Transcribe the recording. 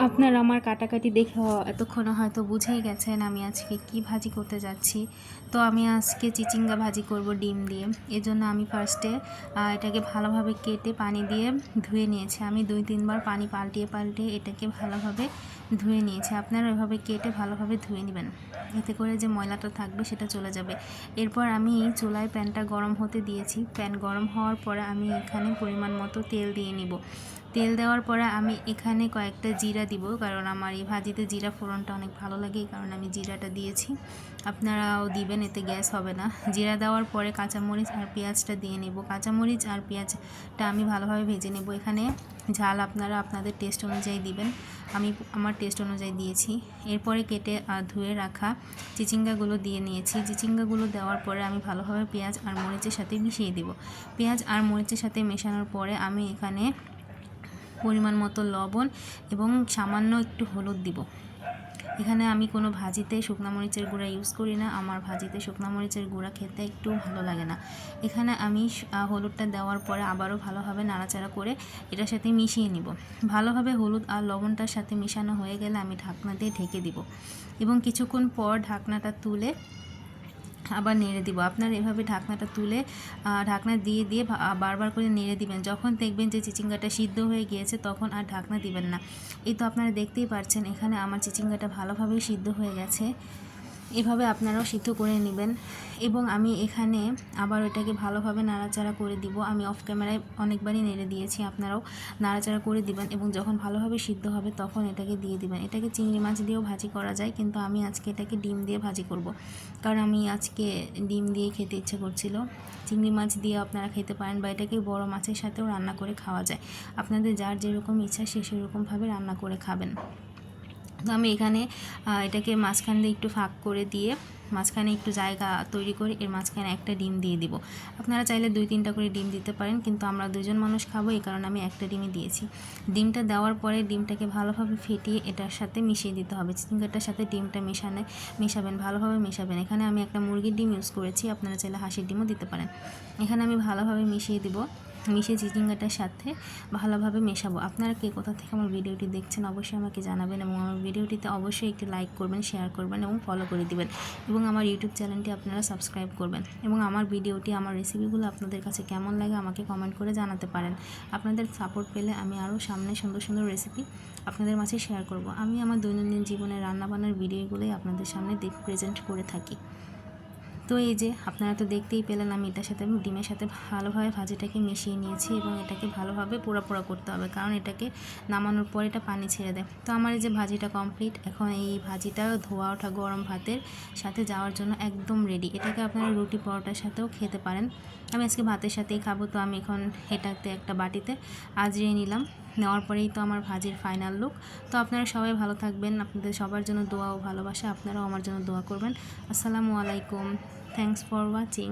আপনারা আমার কাটাকাটি দেখে এতক্ষণে হয়তো বুঝেই গেছেন আমি আজকে কি ভাজি করতে যাচ্ছি। তো আমি আজকে চিচিঙ্গা ভাজি করব ডিম দিয়ে। এজন্য আমি ফার্স্টে এটাকে ভালোভাবে কেটে পানি দিয়ে ধুয়ে নিয়েছি। আমি 2-3 বার পানি পাল্টিয়ে এটাকে ভালোভাবে ধুয়ে নিয়েছি। আপনারা এভাবে কেটে ভালোভাবে ধুয়ে নেবেন, এতে করে যে ময়লাটা থাকবে সেটা চলে যাবে। এরপর আমি চুলায় প্যানটা গরম হতে দিয়েছি। প্যান গরম হওয়ার পরে আমি এখানে পরিমাণ মতো তেল দিয়ে নিব। তেল দেওয়ার পরে আমি এখানে কয়েকটা জিরা দিব, কারণ আমার এই ভাজিতে জিরা ফোড়নটা অনেক ভালো লাগে, এই কারণে আমি জিরাটা দিয়েছি। আপনারাও দিবেন, এতে গ্যাস হবে না। জিরা দেওয়ার পরে কাঁচামরিচ আর পেঁয়াজটা দিয়ে নেব। কাঁচামরিচ আর পেঁয়াজটা আমি ভালোভাবে ভেজে নেব। এখানে ঝাল আপনারা আপনাদের টেস্ট অনুযায়ী দিবেন, আমি আমার টেস্ট অনুযায়ী দিয়েছি। এরপরে কেটে ধুয়ে রাখা চিচিঙ্গাগুলো দিয়ে নিয়েছি। চিচিঙ্গাগুলো দেওয়ার পরে আমি ভালোভাবে পেঁয়াজ আর মরিচের সাথে মিশিয়ে দেব। পেঁয়াজ আর মরিচের সাথে মেশানোর পরে আমি এখানে পরিমাণ মতো লবণ এবং সামান্য একটু হলুদ দিব। এখানে আমি কোনো ভাজিতে শুকনো মরিচের গুঁড়া ইউজ করি না, আমার ভাজিতে শুকনো মরিচের গুঁড়া খেতে একটু ভালো লাগে না। এখানে আমি হলুদটা দেওয়ার পরে আবারও ভালোভাবে নাড়াচাড়া করে এটার সাথে মিশিয়ে নিব। ভালোভাবে হলুদ আর লবণটার সাথে মিশানো হয়ে গেলে আমি ঢাকনা দিয়ে ঢেকে দিব এবং কিছুক্ষণ পর ঢাকনাটা তুলে আবার নেড়ে দিব। আপনারা এভাবে ঢাকনাটা তুলে ঢাকনা দিয়ে বারবার করে নেড়ে দিবেন। যখন দেখবেন যে চিচিঙ্গাটা সিদ্ধ হয়ে গিয়েছে তখন আর ঢাকনা দিবেন না। এই তো আপনারা দেখতেই পাচ্ছেন এখানে আমার চিচিঙ্গাটা ভালোভাবেই সিদ্ধ হয়ে গেছে। এভাবে আপনারাও সিদ্ধ করে নেবেন এবং আমি এখানে আবার এটাকে ভালোভাবে নাড়াচাড়া করে দিব। আমি অফ ক্যামেরায় অনেকবারই নেড়ে দিয়েছি, আপনারাও নাড়াচাড়া করে দিবেন এবং যখন ভালোভাবে সিদ্ধ হবে তখন এটাকে দিয়ে দিবেন। এটাকে চিংড়ি মাছ দিয়েও ভাজি করা যায়, কিন্তু আমি আজকে এটাকে ডিম দিয়ে ভাজি করব, কারণ আমি আজকে ডিম দিয়ে খেতে ইচ্ছে করছিল। চিংড়ি মাছ দিয়ে আপনারা খেতে পারেন বা এটাকে বড় মাছের সাথেও রান্না করে খাওয়া যায়। আপনাদের যার যেরকম ইচ্ছা সেরকমভাবে রান্না করে খাবেন। তো আমি এখানে এটাকে মাঝখান দিয়ে একটু ফাঁক করে দিয়ে মাঝখানে একটু জায়গা তৈরি করে এর মাঝখানে একটা ডিম দিয়ে দিব। আপনারা চাইলে 2-3টা করে ডিম দিতে পারেন, কিন্তু আমরা 2জন মানুষ খাবো, এই কারণে আমি একটা ডিমই দিয়েছি। ডিমটা দেওয়ার পরে ডিমটাকে ভালোভাবে ফেটিয়ে এটার সাথে মিশিয়ে দিতে হবে। চিচিঙ্গাটার সাথে ডিমটা মেশাবেন, ভালোভাবে মেশাবেন। এখানে আমি একটা মুরগির ডিম ইউজ করেছি, আপনারা চাইলে হাঁসের ডিমও দিতে পারেন। এখানে আমি ভালোভাবে মিশিয়ে দিব, মিশিয়ে চিচিঙ্গাটার সাথে ভালোভাবে মেশাবো। আপনারা কে কোথা থেকে আমার ভিডিওটি দেখছেন অবশ্যই আমাকে জানাবেন এবং আমার ভিডিওটিতে অবশ্যই একটি লাইক করবেন, শেয়ার করবেন এবং ফলো করে দিবেন এবং আমার ইউটিউব চ্যানেলটি আপনারা সাবস্ক্রাইব করবেন এবং আমার ভিডিওটি, আমার রেসিপিগুলো আপনাদের কাছে কেমন লাগে আমাকে কমেন্ট করে জানাতে পারেন। আপনাদের সাপোর্ট পেলে আমি আরও সামনে সুন্দর সুন্দর রেসিপি আপনাদের মাঝে শেয়ার করব। আমি আমার দৈনন্দিন জীবনের রান্নাবান্নার ভিডিওগুলোই আপনাদের সামনে প্রেজেন্ট করে থাকি। তো এই যে আপনারা তো দেখতেই পেলেন আমি এটার সাথে ডিমের সাথে ভালোভাবে ভাজিটাকে মিশিয়ে নিয়েছি এবং এটাকে ভালোভাবে পোড়া করতে হবে, কারণ এটাকে নামানোর পর এটা পানি ছেড়ে দেয়। তো আমার এই যে ভাজিটা কমপ্লিট। এখন এই ভাজিটা ধোয়া ওঠা গরম ভাতের সাথে যাওয়ার জন্য একদম রেডি। এটাকে আপনারা রুটি পরোটার সাথেও খেতে পারেন। আমি আজকে ভাতের সাথেই খাবো, তো আমি এখন এটাতে একটা বাটিতে আজরিয়ে নিলাম। নেওয়ার পরেই তো আমার ভাজির ফাইনাল লুক। তো আপনারা সবাই ভালো থাকবেন, আপনাদের সবার জন্য দোয়া ও ভালোবাসা, আপনারাও আমার জন্য দোয়া করবেন। আসসালামু আলাইকুম, থ্যাংকস ফর ওয়াচিং।